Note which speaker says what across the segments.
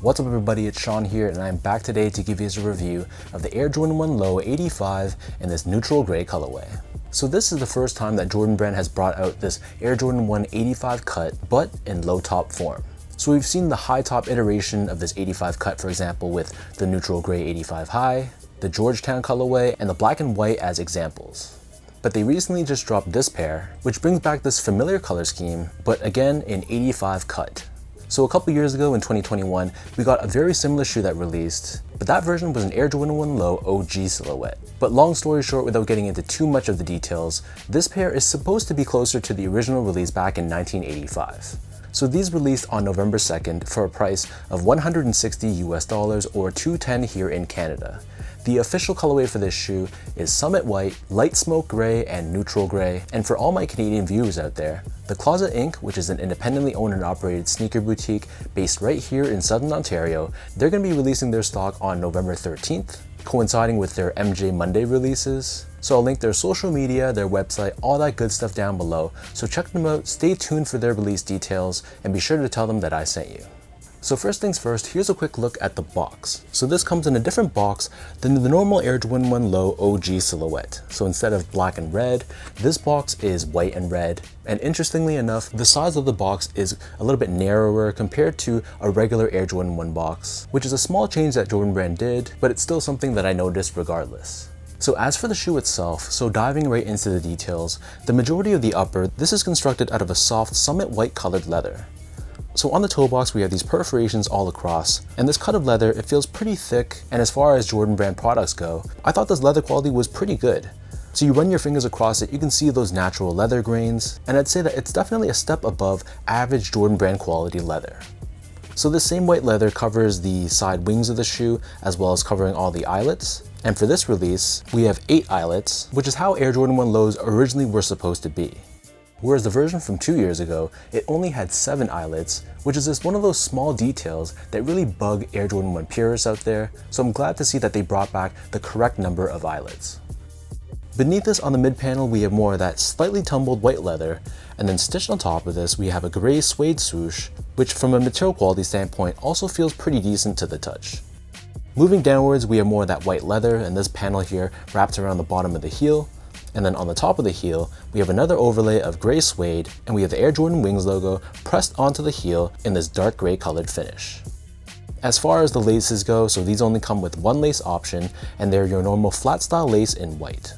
Speaker 1: What's up everybody, it's Sean here and I'm back today to give you a review of the Air Jordan 1 Low 85 in this neutral gray colorway. So this is the first time that Jordan Brand has brought out this Air Jordan 1 85 cut, but in low top form. So we've seen the high top iteration of this 85 cut, for example, with the neutral gray 85 high, the Georgetown colorway, and the black and white as examples. But they recently just dropped this pair, which brings back this familiar color scheme, but again in 85 cut. So a couple years ago in 2021, we got a very similar shoe that released, but that version was an Air Jordan 1 Low OG silhouette. But long story short, without getting into too much of the details, this pair is supposed to be closer to the original release back in 1985. So these released on November 2nd for a price of $160 US or $210 here in Canada. The official colorway for this shoe is Summit White, Light Smoke Gray, and Neutral Gray. And for all my Canadian viewers out there, The Closet Inc., which is an independently owned and operated sneaker boutique based right here in Southern Ontario, they're going to be releasing their stock on November 13th, coinciding with their MJ Monday releases. So I'll link their social media, their website, all that good stuff down below. So check them out, stay tuned for their release details, and be sure to tell them that I sent you. So first things first, here's a quick look at the box. So this comes in a different box than the normal Air Jordan 1 Low OG silhouette. So instead of black and red, this box is white and red. And interestingly enough, the size of the box is a little bit narrower compared to a regular Air Jordan 1 box, which is a small change that Jordan Brand did, but it's still something that I noticed regardless. So as for the shoe itself, so diving right into the details, the majority of the upper, this is constructed out of a soft Summit White colored leather. So on the toe box, we have these perforations all across, and this cut of leather, it feels pretty thick, and as far as Jordan Brand products go, I thought this leather quality was pretty good. So you run your fingers across it, you can see those natural leather grains, and I'd say that it's definitely a step above average Jordan Brand quality leather. So this same white leather covers the side wings of the shoe, as well as covering all the eyelets. And for this release, we have 8 eyelets, which is how Air Jordan 1 Lows originally were supposed to be. Whereas the version from 2 years ago, it only had 7 eyelets, which is just one of those small details that really bug Air Jordan 1 purists out there, so I'm glad to see that they brought back the correct number of eyelets. Beneath this on the mid panel, we have more of that slightly tumbled white leather, and then stitched on top of this, we have a gray suede swoosh, which from a material quality standpoint also feels pretty decent to the touch. Moving downwards, we have more of that white leather, and this panel here wraps around the bottom of the heel. And then on the top of the heel, we have another overlay of gray suede, and we have the Air Jordan Wings logo pressed onto the heel in this dark gray colored finish. As far as the laces go, so these only come with one lace option, and they're your normal flat style lace in white.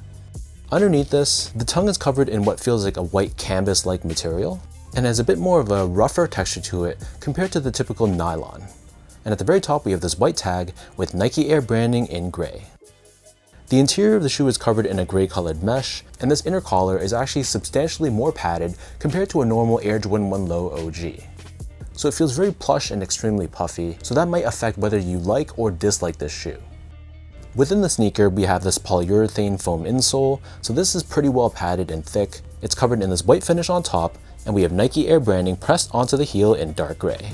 Speaker 1: Underneath this, the tongue is covered in what feels like a white canvas-like material, and has a bit more of a rougher texture to it compared to the typical nylon. And at the very top, we have this white tag with Nike Air branding in gray. The interior of the shoe is covered in a gray colored mesh, and this inner collar is actually substantially more padded compared to a normal Air Jordan 1 Low OG. So it feels very plush and extremely puffy, so that might affect whether you like or dislike this shoe. Within the sneaker, we have this polyurethane foam insole, so this is pretty well padded and thick. It's covered in this white finish on top, and we have Nike Air branding pressed onto the heel in dark gray.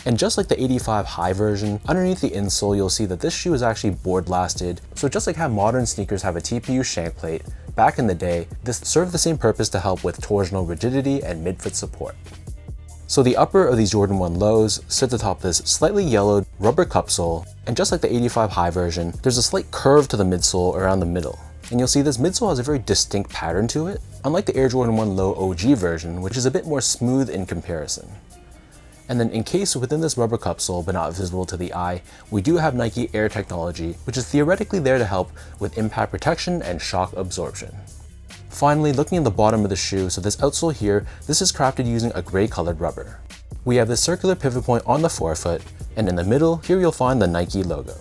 Speaker 1: And just like the 85 high version, underneath the insole you'll see that this shoe is actually board lasted. So just like how modern sneakers have a TPU shank plate, back in the day, this served the same purpose to help with torsional rigidity and midfoot support. So the upper of these Jordan 1 Lows sits atop this slightly yellowed rubber cupsole, and just like the 85 high version, there's a slight curve to the midsole around the middle. And you'll see this midsole has a very distinct pattern to it, unlike the Air Jordan 1 Low OG version, which is a bit more smooth in comparison. And then encased within this rubber cupsole, but not visible to the eye, we do have Nike Air technology, which is theoretically there to help with impact protection and shock absorption. Finally, looking at the bottom of the shoe, so this outsole here, this is crafted using a gray colored rubber. We have this circular pivot point on the forefoot, and in the middle, here you'll find the Nike logo.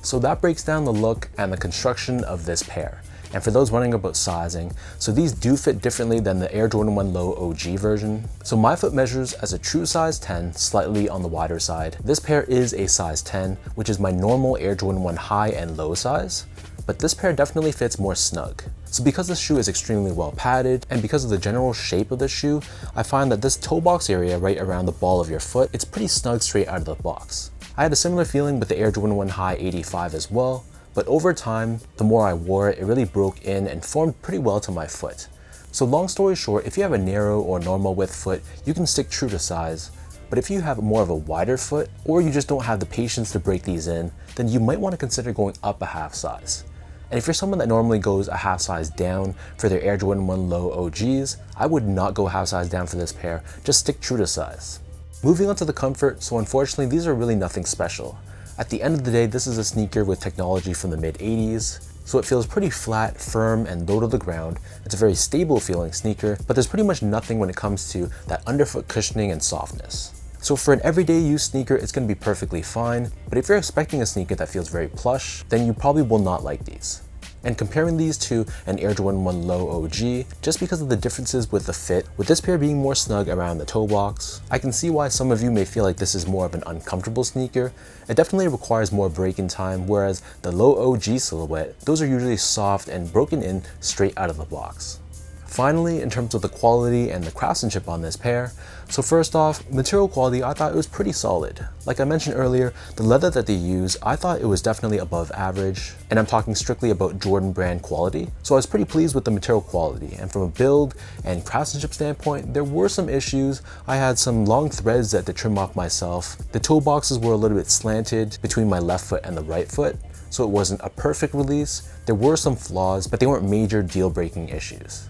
Speaker 1: So that breaks down the look and the construction of this pair. And for those wondering about sizing, so these do fit differently than the Air Jordan 1 Low OG version. So my foot measures as a true size 10, slightly on the wider side. This pair is a size 10, which is my normal Air Jordan 1 high and low size, but this pair definitely fits more snug. So because this shoe is extremely well padded, and because of the general shape of the shoe, I find that this toe box area right around the ball of your foot, it's pretty snug straight out of the box. I had a similar feeling with the Air Jordan 1 High 85 as well, but over time, the more I wore it, it really broke in and formed pretty well to my foot. So long story short, if you have a narrow or normal width foot, you can stick true to size. but if you have more of a wider foot, or you just don't have the patience to break these in, then you might want to consider going up a half size. And if you're someone that normally goes a half size down for their Air Jordan 1 Low OGs, I would not go half size down for this pair, just stick true to size. Moving on to the comfort, so unfortunately these are really nothing special. At the end of the day, this is a sneaker with technology from the mid-80s, so it feels pretty flat, firm, and low to the ground. It's a very stable feeling sneaker, but there's pretty much nothing when it comes to that underfoot cushioning and softness. So for an everyday use sneaker, it's going to be perfectly fine, but if you're expecting a sneaker that feels very plush, then you probably will not like these. And comparing these to an Air Jordan 1 Low OG, just because of the differences with the fit, with this pair being more snug around the toe box, I can see why some of you may feel like this is more of an uncomfortable sneaker. It definitely requires more break-in time, whereas the Low OG silhouette, those are usually soft and broken in straight out of the box. Finally, in terms of the quality and the craftsmanship on this pair, so first off, material quality, I thought it was pretty solid. Like I mentioned earlier, the leather that they use, I thought it was definitely above average, and I'm talking strictly about Jordan brand quality. So I was pretty pleased with the material quality, and from a build and craftsmanship standpoint, there were some issues. I had some long threads that to trim off myself. The toe boxes were a little bit slanted between my left foot and the right foot, so it wasn't a perfect release. There were some flaws, but they weren't major deal-breaking issues.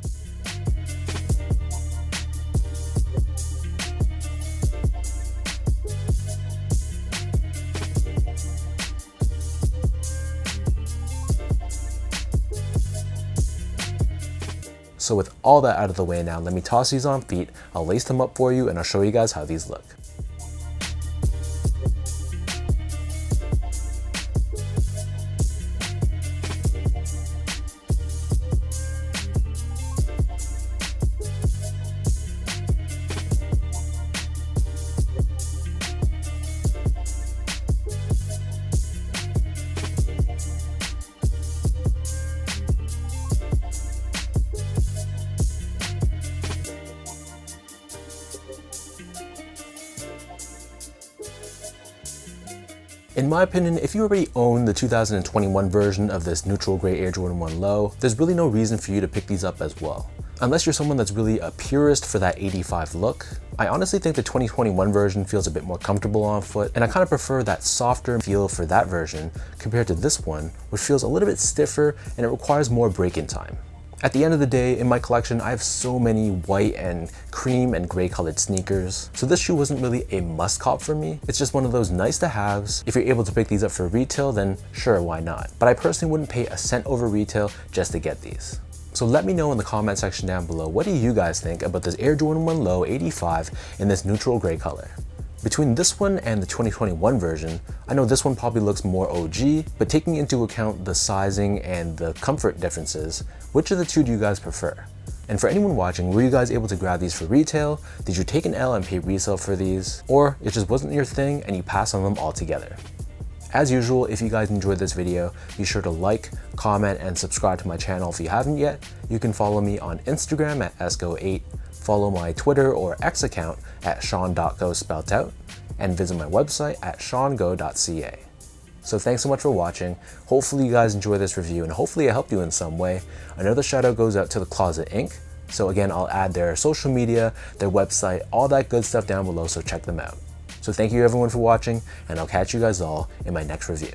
Speaker 1: So with all that out of the way now, let me toss these on feet, I'll lace them up for you, and I'll show you guys how these look. In my opinion, if you already own the 2021 version of this neutral gray Air Jordan 1 Low, there's really no reason for you to pick these up as well. Unless you're someone that's really a purist for that 85 look, I honestly think the 2021 version feels a bit more comfortable on foot, and I kind of prefer that softer feel for that version compared to this one, which feels a little bit stiffer and it requires more break-in time. At the end of the day, in my collection, I have so many white and cream and gray colored sneakers. So this shoe wasn't really a must cop for me. It's just one of those nice to haves. If you're able to pick these up for retail, then sure, why not? But I personally wouldn't pay a cent over retail just to get these. So let me know in the comment section down below, what do you guys think about this Air Jordan 1 Low 85 in this neutral gray color? Between this one and the 2021 version, I know this one probably looks more OG, but taking into account the sizing and the comfort differences, which of the two do you guys prefer? And for anyone watching, were you guys able to grab these for retail? Did you take an L and pay resale for these? Or it just wasn't your thing and you passed on them altogether? As usual, if you guys enjoyed this video, be sure to like, comment, and subscribe to my channel if you haven't yet. You can follow me on Instagram at esco8, follow my Twitter or X account at sean.go spelt out, and visit my website at seango.ca. So thanks so much for watching. Hopefully you guys enjoy this review and hopefully it helped you in some way. Another shout out goes out to The Closet Inc. So again, I'll add their social media, their website, all that good stuff down below, so check them out. So thank you everyone for watching, and I'll catch you guys all in my next review.